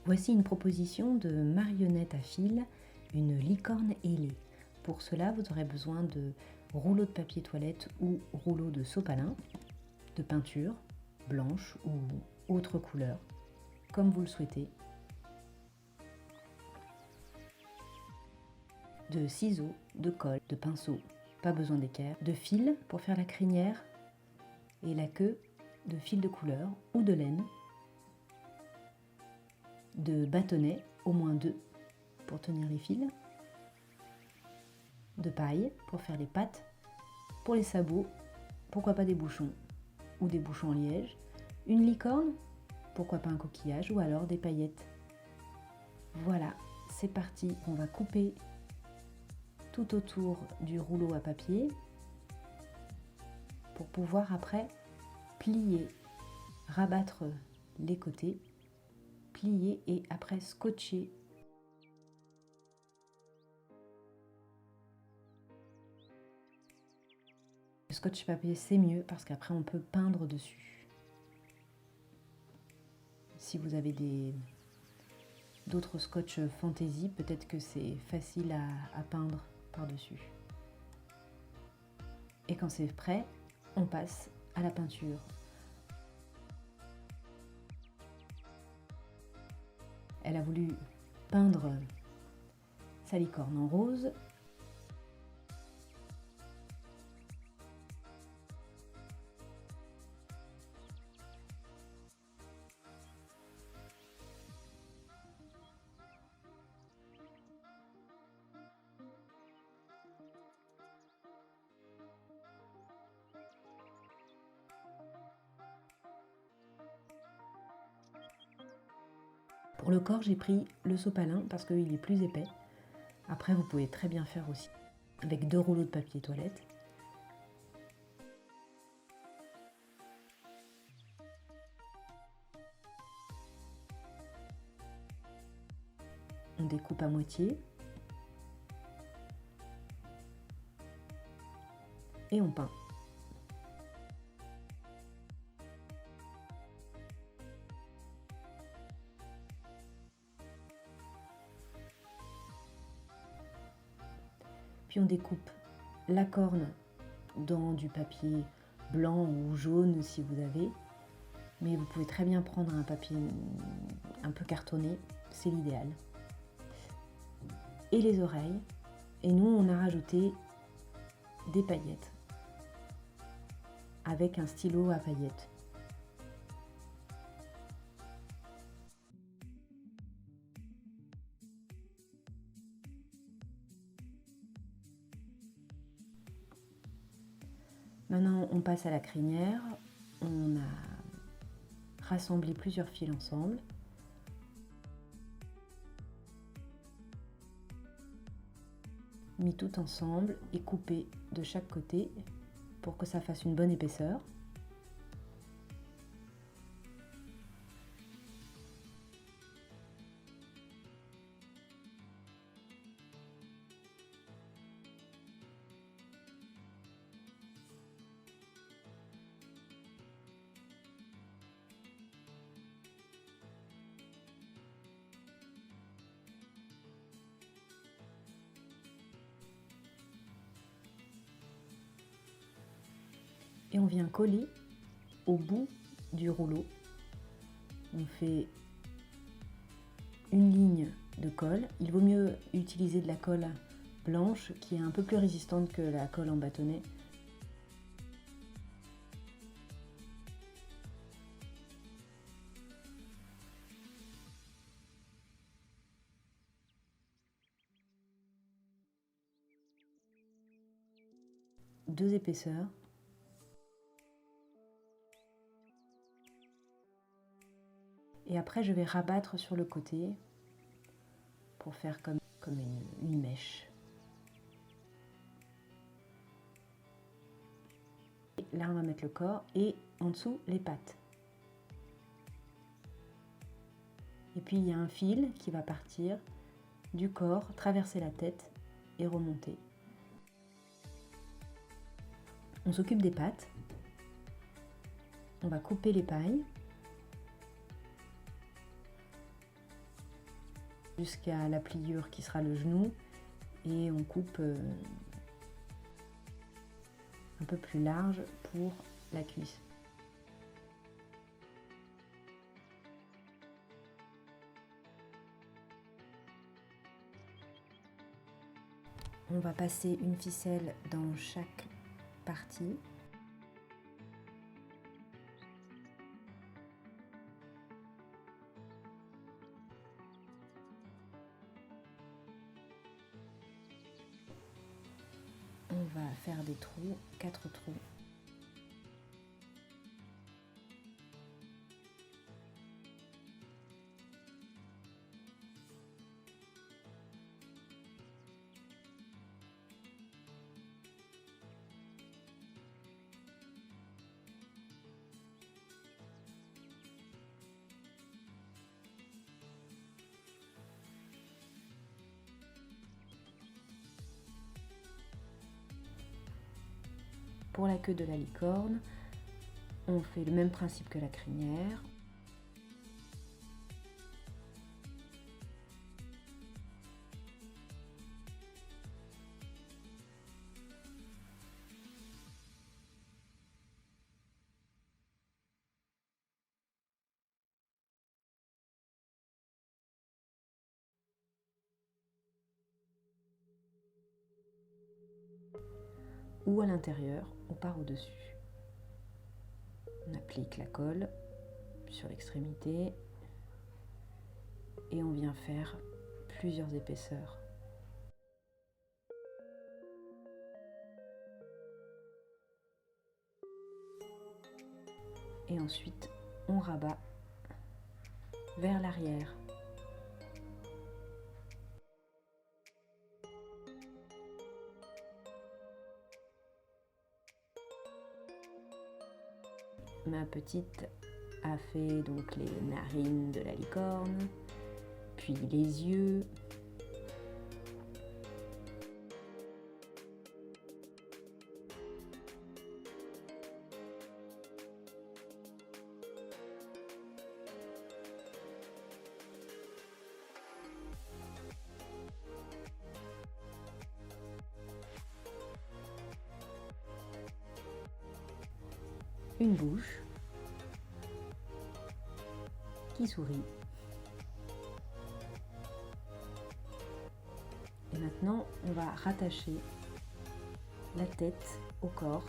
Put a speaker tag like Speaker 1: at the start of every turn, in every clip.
Speaker 1: Voici une proposition de marionnette à fil, une licorne ailée. Pour cela, vous aurez besoin de rouleaux de papier toilette ou rouleaux de sopalin, de peinture blanche ou autre couleur, comme vous le souhaitez, de ciseaux, de colle, de pinceau, pas besoin d'équerre, de fil pour faire la crinière et la queue, de fil de couleur ou de laine, de bâtonnets, au moins 2 pour tenir les fils, de paille pour faire les pattes, pour les sabots, pourquoi pas des bouchons ou des bouchons en liège, une licorne, pourquoi pas un coquillage ou alors des paillettes. Voilà, c'est parti, on va couper tout autour du rouleau à papier pour pouvoir après plier, rabattre les côtés, plier et après scotcher. Le scotch papier c'est mieux parce qu'après on peut peindre dessus. Si vous avez d'autres scotch fantaisie, peut-être que c'est facile à peindre par-dessus. Et quand c'est prêt, on passe à la peinture. Elle a voulu peindre sa licorne en rose. Pour le corps, j'ai pris le sopalin parce qu'il est plus épais. Après, vous pouvez très bien faire aussi avec 2 rouleaux de papier toilette. On découpe à moitié et on peint. Puis on découpe la corne dans du papier blanc ou jaune si vous avez, mais vous pouvez très bien prendre un papier un peu cartonné, c'est l'idéal. Et les oreilles, et nous on a rajouté des paillettes avec un stylo à paillettes. Maintenant, on passe à la crinière. On a rassemblé plusieurs fils ensemble. Mis tout ensemble et coupé de chaque côté pour que ça fasse une bonne épaisseur. Et on vient coller au bout du rouleau. On fait une ligne de colle. Il vaut mieux utiliser de la colle blanche qui est un peu plus résistante que la colle en bâtonnet. Deux épaisseurs. Et après, je vais rabattre sur le côté pour faire comme une mèche. Et là, on va mettre le corps et en dessous, les pattes. Et puis, il y a un fil qui va partir du corps, traverser la tête et remonter. On s'occupe des pattes. On va couper les pailles. jusqu'à la pliure qui sera le genou et on coupe un peu plus large pour la cuisse. On va passer une ficelle dans chaque partie. On va faire des trous, 4 trous. Pour la queue de la licorne, on fait le même principe que la crinière. Ou à l'intérieur, on part au-dessus. On applique la colle sur l'extrémité et on vient faire plusieurs épaisseurs. Et ensuite, on rabat vers l'arrière. Ma petite a fait donc les narines de la licorne, puis les yeux. Une bouche qui sourit. Et maintenant, on va rattacher la tête au corps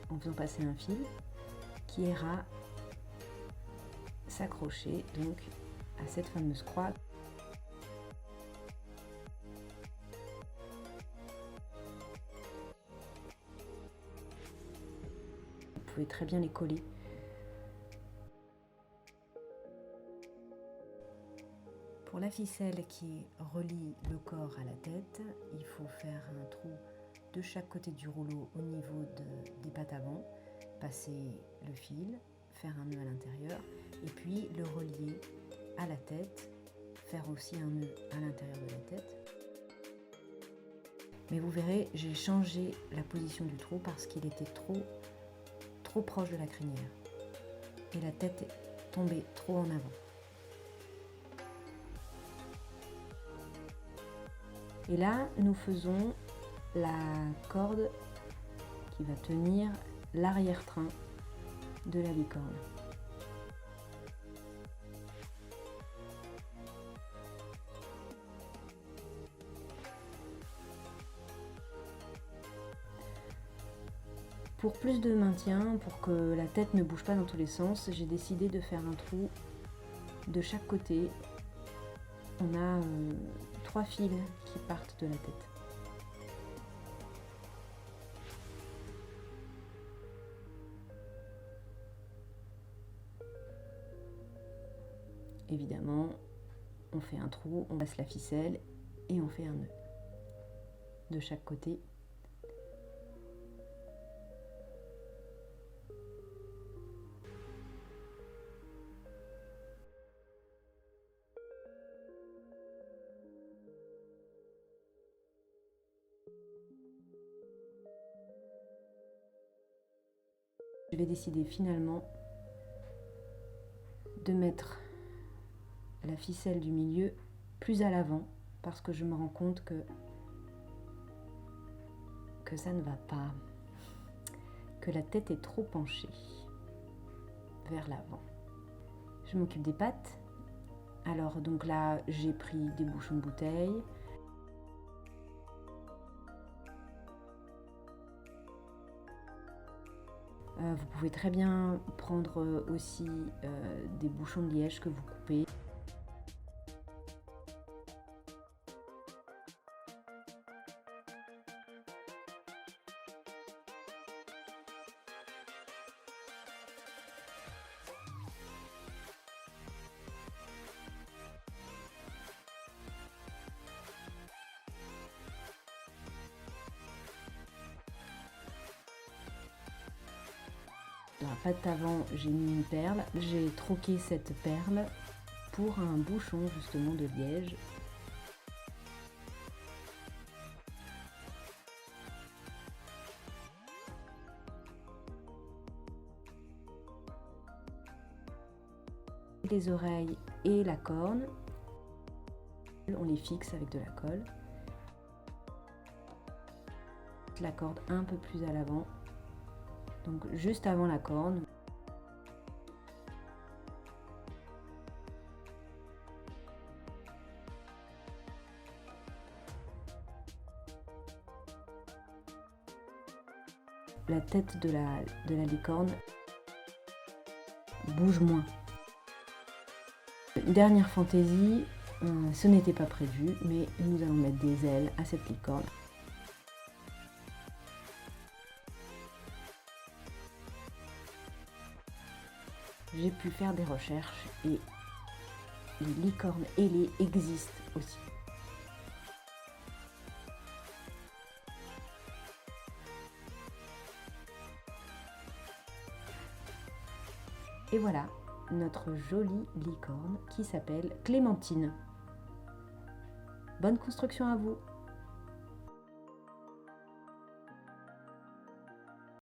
Speaker 1: en faisant passer un fil qui ira s'accrocher donc à cette fameuse croix. Vous pouvez très bien les coller. Pour la ficelle qui relie le corps à la tête, il faut faire un trou de chaque côté du rouleau au niveau des pattes avant, passer le fil, faire un nœud à l'intérieur et puis le relier à la tête, faire aussi un nœud à l'intérieur de la tête. Mais vous verrez, j'ai changé la position du trou parce qu'il était trop proche de la crinière et la tête est tombée trop en avant. Et là, nous faisons la corde qui va tenir l'arrière-train de la licorne. Pour plus de maintien, pour que la tête ne bouge pas dans tous les sens, j'ai décidé de faire un trou de chaque côté. On a 3 fils qui partent de la tête. Évidemment, on fait un trou, on passe la ficelle et on fait un nœud de chaque côté. Je vais décider finalement de mettre la ficelle du milieu plus à l'avant parce que je me rends compte que ça ne va pas, que la tête est trop penchée vers l'avant. Je m'occupe des pattes. Alors donc là, j'ai pris des bouchons de bouteille. Vous pouvez très bien prendre aussi des bouchons de liège que vous coupez. Dans la patte avant, j'ai mis une perle. J'ai troqué cette perle pour un bouchon justement de liège. Les oreilles et la corne, on les fixe avec de la colle. La corde un peu plus à l'avant, donc juste avant la corne. La tête de la licorne bouge moins. Une dernière fantaisie, ce n'était pas prévu, mais nous allons mettre des ailes à cette licorne. J'ai pu faire des recherches et les licornes ailées existent aussi. Et voilà notre jolie licorne qui s'appelle Clémentine. Bonne construction à vous!